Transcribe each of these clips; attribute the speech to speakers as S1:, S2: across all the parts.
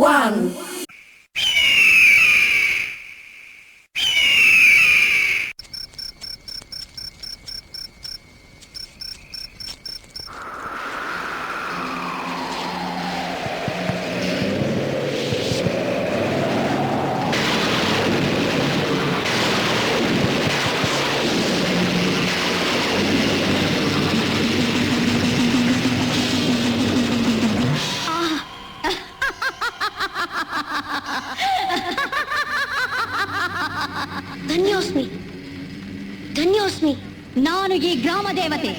S1: 1.
S2: ಧನ್ಯೋಸ್ಮಿ. ನಾನು ಈ ಗ್ರಾಮ ದೇವತೆ.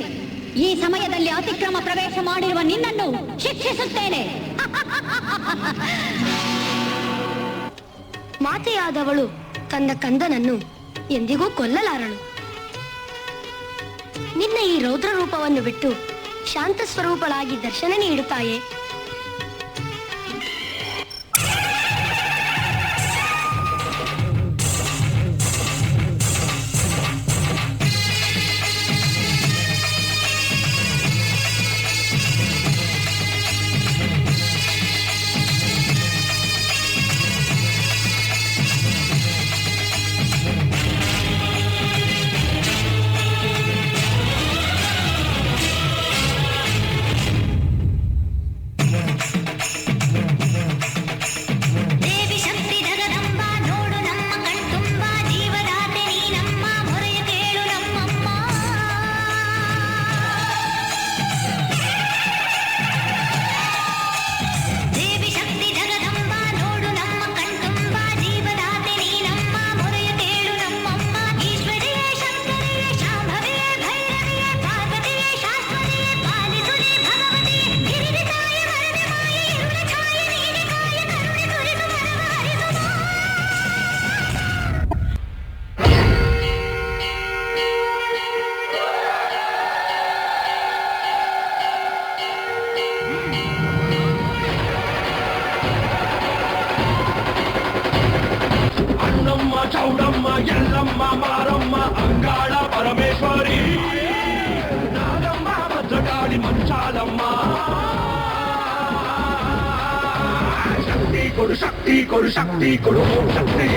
S2: ಈ ಸಮಯದಲ್ಲಿ ಅತಿಕ್ರಮ ಪ್ರವೇಶ ಮಾಡಿರುವ ನಿನ್ನನ್ನು ಶಿಕ್ಷಿಸುತ್ತೇನೆ.
S3: ಮಾತೆಯಾದವಳು ತನ್ನ ಕಂದನನ್ನು ಎಂದಿಗೂ ಕೊಲ್ಲಲಾರಳು. ನಿನ್ನ ಈ ರೌದ್ರ ರೂಪವನ್ನು ಬಿಟ್ಟು ಶಾಂತ ಸ್ವರೂಪಳಾಗಿ ದರ್ಶನ ನೀಡುತ್ತಾಯೆ.
S4: ಚೌಡಮ್ಮ ಎಲ್ಲಮ್ಮ ಮಾರಮ್ಮ ಅಂಗಾಳ ಪರಮೇಶ್ವರಿ ನಾಗಮ್ಮ ಭದ್ರಕಾಳಿ ಮಂಚಾಲಮ್ಮ ಶಕ್ತಿ ಕೊಡು ಶಕ್ತಿ ಕೊಡು ಶಕ್ತಿ ಕೊಡು ಓಂ ಶಕ್ತಿ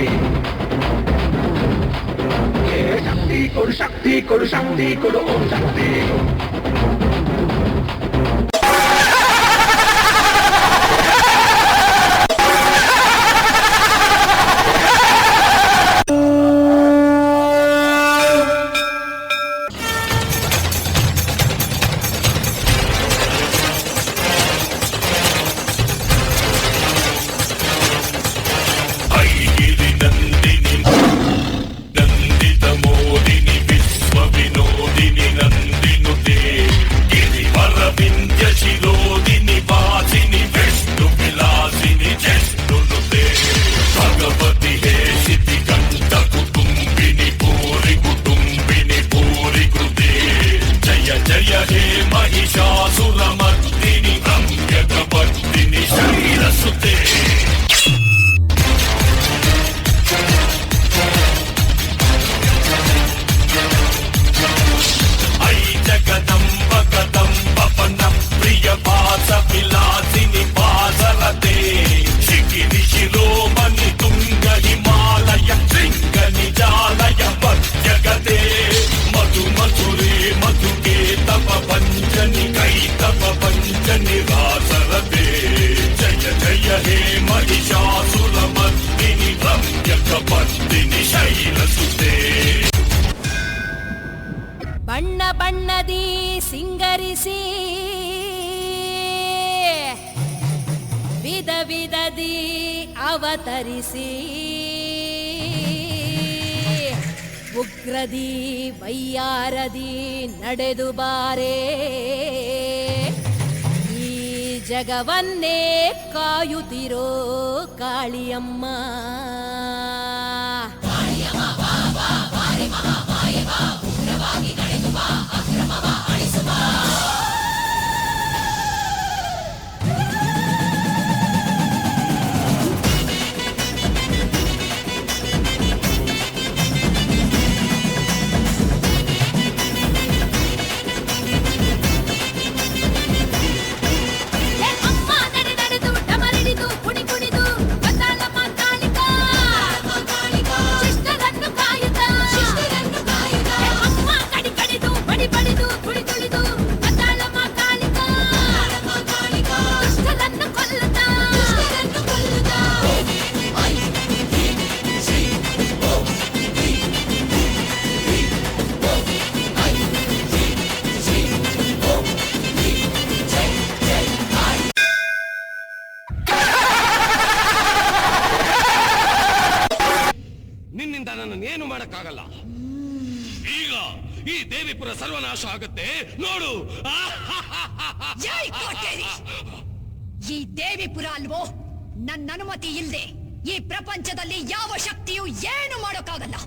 S4: ಶಕ್ತಿ ಕೊಡು ಶಕ್ತಿ ಕೊಡು ಶಕ್ತಿ ಕೊಡು ಓಂ ಶಕ್ತಿ
S5: ಬಣ್ಣ ಬಣ್ಣದಿ ಸಿಂಗರಿಸಿ ವಿಧ ವಿಧದಿ ಅವತರಿಸಿ ಉಗ್ರದಿ ವೈಯಾರದಿ ನಡೆದು ಬಾರೆ ಈ ಜಗವನ್ನೇ ಕಾಯುತ್ತಿರೋ ಕಾಳಿಯಮ್ಮ.
S6: ಅಮ್ಮ ನಡೆದು ಡಮರಿಡಿದು ಕುಣಿ ಕುಣಿದು
S1: ನನ್ನನ್ನೇನು ಮಾಡಕ್ಕಾಗಲ್ಲ. ಈಗ ಈ ದೇವಿಪುರ ಸರ್ವನಾಶ ಆಗುತ್ತೆ ನೋಡು.
S6: ಜೈ ಕೋಟೇರಿ! ಈ ದೇವಿಪುರ ಅಲ್ವೋ, ನನ್ನ ಅನುಮತಿ ಇಲ್ಲದೆ ಈ ಪ್ರಪಂಚದಲ್ಲಿ ಯಾವ ಶಕ್ತಿಯೂ ಏನು ಮಾಡೋಕ್ಕಾಗಲ್ಲ.